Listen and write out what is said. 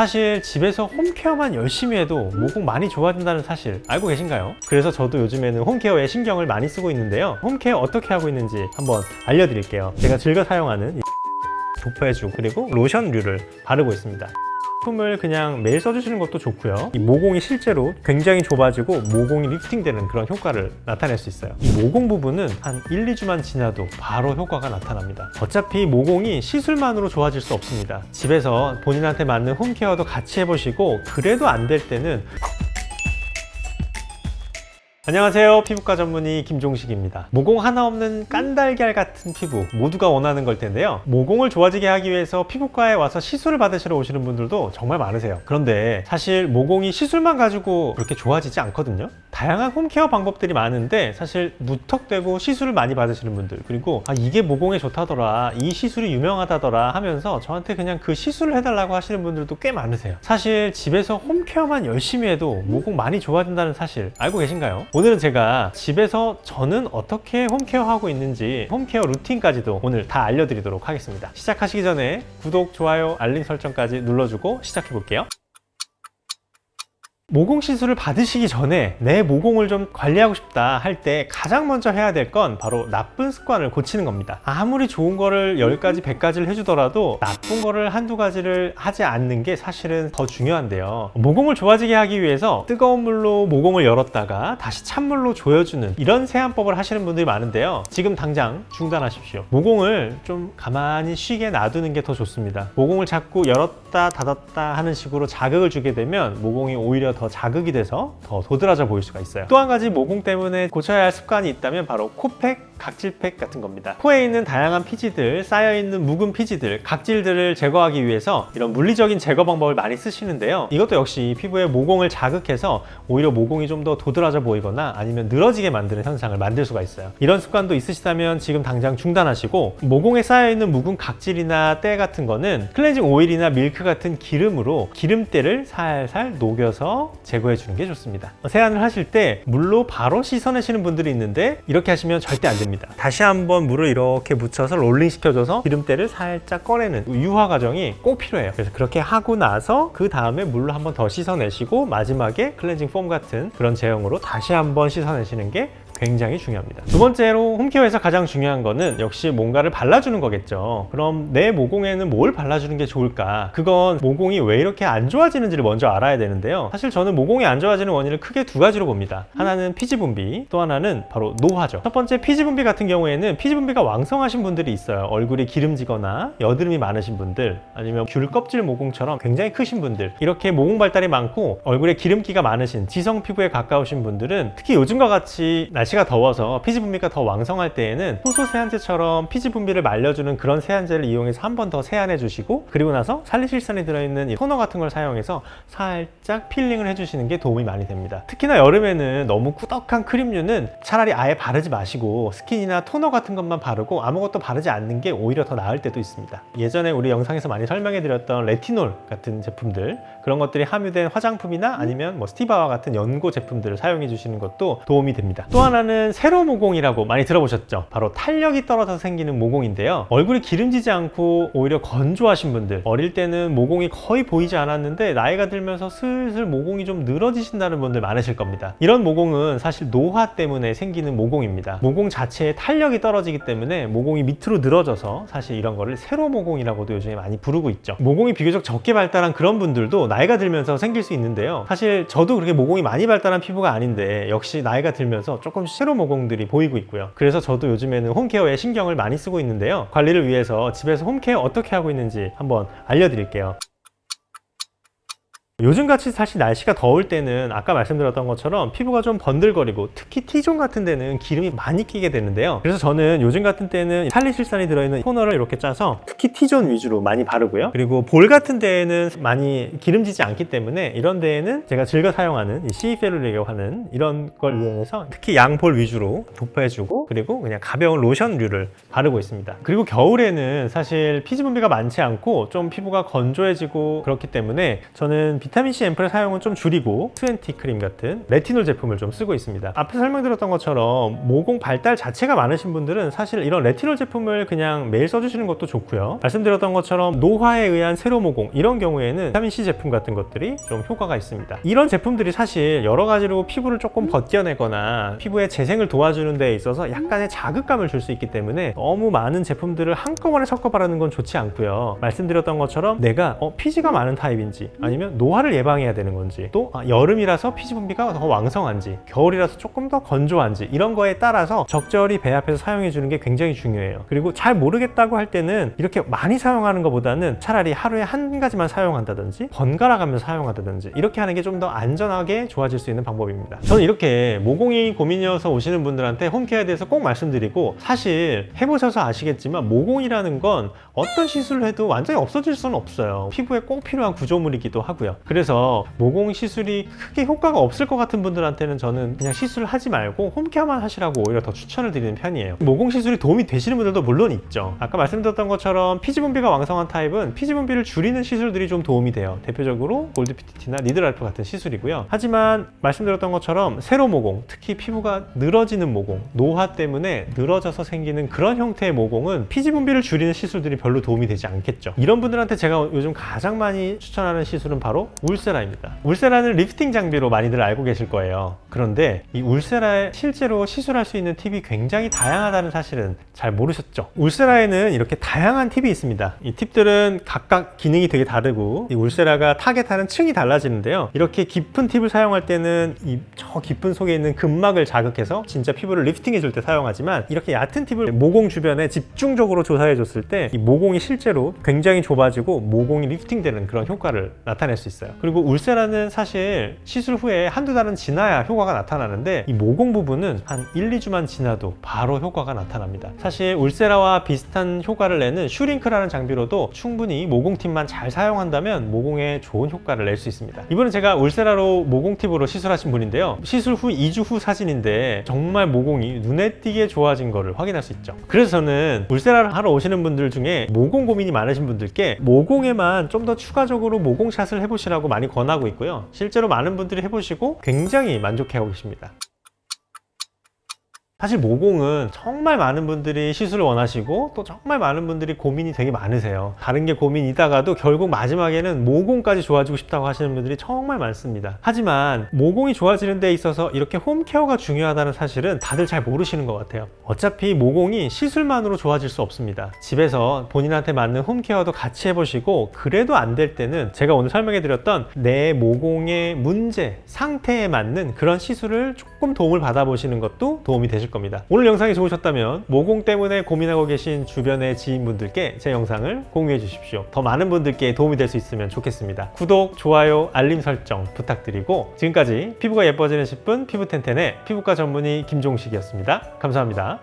사실 집에서 홈케어만 열심히 해도 모공 많이 좋아진다는 사실 알고 계신가요? 그래서 저도 요즘에는 홈케어에 신경을 많이 쓰고 있는데요. 홈케어 어떻게 하고 있는지 한번 알려드릴게요. 제가 즐겨 사용하는 이 도포해주고 그리고 로션류를 바르고 있습니다. 제품을 그냥 매일 써주시는 것도 좋고요. 이 모공이 실제로 굉장히 좁아지고 모공이 리프팅되는 그런 효과를 나타낼 수 있어요. 이 모공 부분은 한 1, 2주만 지나도 바로 효과가 나타납니다. 어차피 모공이 시술만으로 좋아질 수 없습니다. 집에서 본인한테 맞는 홈케어도 같이 해보시고 그래도 안 될 때는 안녕하세요. 피부과 전문의 김종식입니다. 모공 하나 없는 깐달걀 같은 피부 모두가 원하는 걸 텐데요. 모공을 좋아지게 하기 위해서 피부과에 와서 시술을 받으시러 오시는 분들도 정말 많으세요. 그런데 사실 모공이 시술만 가지고 그렇게 좋아지지 않거든요. 다양한 홈케어 방법들이 많은데 사실 무턱대고 시술을 많이 받으시는 분들 그리고 이게 모공에 좋다더라 이 시술이 유명하다더라 하면서 저한테 그냥 그 시술을 해달라고 하시는 분들도 꽤 많으세요. 사실 집에서 홈케어만 열심히 해도 모공 많이 좋아진다는 사실 알고 계신가요? 오늘은 제가 집에서 저는 어떻게 홈케어하고 있는지 홈케어 루틴까지도 오늘 다 알려드리도록 하겠습니다. 시작하시기 전에 구독, 좋아요, 알림 설정까지 눌러주고 시작해 볼게요. 모공 시술을 받으시기 전에 내 모공을 좀 관리하고 싶다 할 때 가장 먼저 해야 될 건 바로 나쁜 습관을 고치는 겁니다. 아무리 좋은 거를 10가지, 100가지를 해주더라도 나쁜 거를 한두 가지를 하지 않는 게 사실은 더 중요한데요. 모공을 좋아지게 하기 위해서 뜨거운 물로 모공을 열었다가 다시 찬물로 조여주는 이런 세안법을 하시는 분들이 많은데요. 지금 당장 중단하십시오. 모공을 좀 가만히 쉬게 놔두는 게 더 좋습니다. 모공을 자꾸 열었다 닫았다 하는 식으로 자극을 주게 되면 모공이 오히려 더 자극이 돼서 더 도드라져 보일 수가 있어요. 또 한 가지 모공 때문에 고쳐야 할 습관이 있다면 바로 코팩, 각질팩 같은 겁니다. 코에 있는 다양한 피지들, 쌓여있는 묵은 피지들, 각질들을 제거하기 위해서 이런 물리적인 제거 방법을 많이 쓰시는데요. 이것도 역시 피부에 모공을 자극해서 오히려 모공이 좀 더 도드라져 보이거나 아니면 늘어지게 만드는 현상을 만들 수가 있어요. 이런 습관도 있으시다면 지금 당장 중단하시고 모공에 쌓여있는 묵은 각질이나 때 같은 거는 클렌징 오일이나 밀크 같은 기름으로 기름때를 살살 녹여서 제거해 주는 게 좋습니다. 세안을 하실 때 물로 바로 씻어내시는 분들이 있는데 이렇게 하시면 절대 안 됩니다. 다시 한번 물을 이렇게 묻혀서 롤링 시켜줘서 기름때를 살짝 꺼내는 유화 과정이 꼭 필요해요. 그래서 그렇게 하고 나서 그 다음에 물로 한번 더 씻어내시고 마지막에 클렌징 폼 같은 그런 제형으로 다시 한번 씻어내시는 게 굉장히 중요합니다. 두 번째로 홈케어에서 가장 중요한 거는 역시 뭔가를 발라주는 거겠죠. 그럼 내 모공에는 뭘 발라주는 게 좋을까? 그건 모공이 왜 이렇게 안 좋아지는지를 먼저 알아야 되는데요. 사실 저는 모공이 안 좋아지는 원인을 크게 두 가지로 봅니다. 하나는 피지 분비, 또 하나는 바로 노화죠. 첫 번째 피지 분비 같은 경우에는 피지 분비가 왕성하신 분들이 있어요. 얼굴이 기름지거나 여드름이 많으신 분들 아니면 귤 껍질 모공처럼 굉장히 크신 분들 이렇게 모공 발달이 많고 얼굴에 기름기가 많으신 지성 피부에 가까우신 분들은 특히 요즘과 같이 날씨가 더워서 피지 분비가 더 왕성할 때에는 효소 세안제처럼 피지 분비를 말려주는 그런 세안제를 이용해서 한 번 더 세안해 주시고 그리고 나서 살리실산이 들어있는 이 토너 같은 걸 사용해서 살짝 필링을 해주시는 게 도움이 많이 됩니다. 특히나 여름에는 너무 꾸덕한 크림류는 차라리 아예 바르지 마시고 스킨이나 토너 같은 것만 바르고 아무것도 바르지 않는 게 오히려 더 나을 때도 있습니다. 예전에 우리 영상에서 많이 설명해 드렸던 레티놀 같은 제품들 그런 것들이 함유된 화장품이나 아니면 뭐 스티바와 같은 연고 제품들을 사용해 주시는 것도 도움이 됩니다. 또 하나는 세로 모공이라고 많이 들어보셨죠? 바로 탄력이 떨어져서 생기는 모공인데요. 얼굴이 기름지지 않고 오히려 건조하신 분들 어릴 때는 모공이 거의 보이지 않았는데 나이가 들면서 슬슬 모공이 좀 늘어지신다는 분들 많으실 겁니다. 이런 모공은 사실 노화 때문에 생기는 모공입니다. 모공 자체에 탄력이 떨어지기 때문에 모공이 밑으로 늘어져서 사실 이런 거를 세로 모공이라고도 요즘에 많이 부르고 있죠. 모공이 비교적 적게 발달한 그런 분들도 나이가 들면서 생길 수 있는데요. 사실 저도 그렇게 모공이 많이 발달한 피부가 아닌데 역시 나이가 들면서 조금씩 세로 모공들이 보이고 있고요. 그래서 저도 요즘에는 홈케어에 신경을 많이 쓰고 있는데요. 관리를 위해서 집에서 홈케어 어떻게 하고 있는지 한번 알려드릴게요. 요즘같이 사실 날씨가 더울 때는 아까 말씀드렸던 것처럼 피부가 좀 번들거리고 특히 T존 같은 데는 기름이 많이 끼게 되는데요. 그래서 저는 요즘 같은 때는 살리실산이 들어있는 토너를 이렇게 짜서 특히 T존 위주로 많이 바르고요. 그리고 볼 같은 데에는 많이 기름지지 않기 때문에 이런 데에는 제가 즐겨 사용하는 이 시페룰이라고 하는 이런 걸 이용해서 특히 양볼 위주로 도포해주고 그리고 그냥 가벼운 로션류를 바르고 있습니다. 그리고 겨울에는 사실 피지 분비가 많지 않고 좀 피부가 건조해지고 그렇기 때문에 저는 비타민C 앰플의 사용은 좀 줄이고 20 크림 같은 레티놀 제품을 좀 쓰고 있습니다. 앞서 설명드렸던 것처럼 모공 발달 자체가 많으신 분들은 사실 이런 레티놀 제품을 그냥 매일 써주시는 것도 좋고요. 말씀드렸던 것처럼 노화에 의한 세로 모공 이런 경우에는 비타민C 제품 같은 것들이 좀 효과가 있습니다. 이런 제품들이 사실 여러 가지로 피부를 조금 벗겨내거나 피부의 재생을 도와주는 데 있어서 약간의 자극감을 줄 수 있기 때문에 너무 많은 제품들을 한꺼번에 섞어 바르는 건 좋지 않고요. 말씀드렸던 것처럼 내가 피지가 많은 타입인지 아니면 노화를 예방해야 되는 건지 또 여름이라서 피지 분비가 더 왕성한지 겨울이라서 조금 더 건조한지 이런 거에 따라서 적절히 배합해서 사용해 주는 게 굉장히 중요해요. 그리고 잘 모르겠다고 할 때는 이렇게 많이 사용하는 것보다는 차라리 하루에 한 가지만 사용한다든지 번갈아 가면서 사용한다든지 이렇게 하는 게 좀 더 안전하게 좋아질 수 있는 방법입니다. 저는 이렇게 모공이 고민이어서 오시는 분들한테 홈케어에 대해서 꼭 말씀드리고, 사실 해보셔서 아시겠지만 모공이라는 건 어떤 시술을 해도 완전히 없어질 수는 없어요. 피부에 꼭 필요한 구조물이기도 하고요. 그래서 모공 시술이 크게 효과가 없을 것 같은 분들한테는 저는 그냥 시술을 하지 말고 홈케어만 하시라고 오히려 더 추천을 드리는 편이에요. 모공 시술이 도움이 되시는 분들도 물론 있죠. 아까 말씀드렸던 것처럼 피지 분비가 왕성한 타입은 피지 분비를 줄이는 시술들이 좀 도움이 돼요. 대표적으로 골드 PTT나 니드랄프 같은 시술이고요. 하지만 말씀드렸던 것처럼 세로 모공, 특히 피부가 늘어지는 모공, 노화 때문에 늘어져서 생기는 그런 형태의 모공은 피지 분비를 줄이는 시술들이 별로 도움이 되지 않겠죠. 이런 분들한테 제가 요즘 가장 많이 추천하는 시술은 바로 울세라입니다. 울세라는 리프팅 장비로 많이들 알고 계실 거예요. 그런데 이 울세라에 실제로 시술할 수 있는 팁이 굉장히 다양하다는 사실은 잘 모르셨죠? 울세라에는 이렇게 다양한 팁이 있습니다. 이 팁들은 각각 기능이 되게 다르고 이 울세라가 타겟하는 층이 달라지는데요. 이렇게 깊은 팁을 사용할 때는 저 깊은 속에 있는 근막을 자극해서 진짜 피부를 리프팅 해줄 때 사용하지만, 이렇게 얕은 팁을 모공 주변에 집중적으로 조사해 줬을 때 이 모공이 실제로 굉장히 좁아지고 모공이 리프팅되는 그런 효과를 나타낼 수 있어요. 그리고 울세라는 사실 시술 후에 한두 달은 지나야 효과가 나타나는데 이 모공 부분은 한 1, 2주만 지나도 바로 효과가 나타납니다. 사실 울세라와 비슷한 효과를 내는 슈링크라는 장비로도 충분히 모공 팁만 잘 사용한다면 모공에 좋은 효과를 낼 수 있습니다. 이번에 제가 울세라로 모공 팁으로 시술하신 분인데요. 시술 후 2주 후 사진인데 정말 모공이 눈에 띄게 좋아진 거를 확인할 수 있죠. 그래서 저는 울세라를 하러 오시는 분들 중에 모공 고민이 많으신 분들께 모공에만 좀 더 추가적으로 모공샷을 해보시라고 많이 권하고 있고요. 실제로 많은 분들이 해보시고 굉장히 만족해하고 계십니다. 사실 모공은 정말 많은 분들이 시술을 원하시고 또 정말 많은 분들이 고민이 되게 많으세요. 다른 게 고민이다가도 결국 마지막에는 모공까지 좋아지고 싶다고 하시는 분들이 정말 많습니다. 하지만 모공이 좋아지는 데 있어서 이렇게 홈케어가 중요하다는 사실은 다들 잘 모르시는 것 같아요. 어차피 모공이 시술만으로 좋아질 수 없습니다. 집에서 본인한테 맞는 홈케어도 같이 해보시고, 그래도 안 될 때는 제가 오늘 설명해 드렸던 내 모공의 문제, 상태에 맞는 그런 시술을 조금 도움을 받아보시는 것도 도움이 되실 겁니다. 오늘 영상이 좋으셨다면 모공 때문에 고민하고 계신 주변의 지인분들께 제 영상을 공유해 주십시오. 더 많은 분들께 도움이 될 수 있으면 좋겠습니다. 구독, 좋아요, 알림 설정 부탁드리고, 지금까지 피부가 예뻐지는 10분 피부텐텐의 피부과 전문의 김종식이었습니다. 감사합니다.